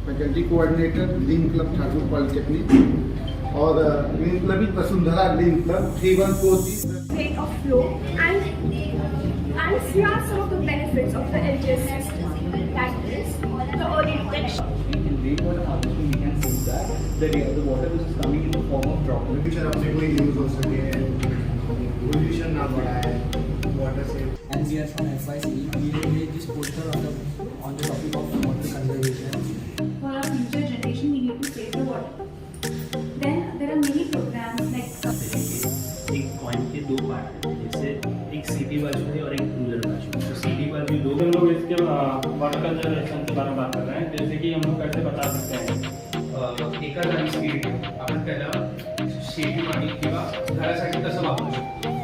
Faculty coordinator green club Thakur polytechnic और green club is Vasundhara green club 3143 rate of flow and here are some of the benefits of the LGS system. That is the early detection. In rainwater harvesting, we can see that the water which is coming in the form of droplets. Future अपने कोई use हो सके, pollution ना बढ़ाए, water से। And we are from FYC. We made this poster on the topic of water conservation. For our future generation, we need to save the water. Then there are many programs like एक coin के दो part हैं, जैसे एक city बाजू है और एक रूरल बाजू। तो सिटी बाजू लोग हम लोग इसके वाटर कंजर्वेशन के बारे में बात कर रहे हैं, जैसे कि हम लोग कैसे बता सकते हैं एका जागी स्पीड आपण त्याला शेती पाणी किंवा घरासाठी कसं वापरू शकतो।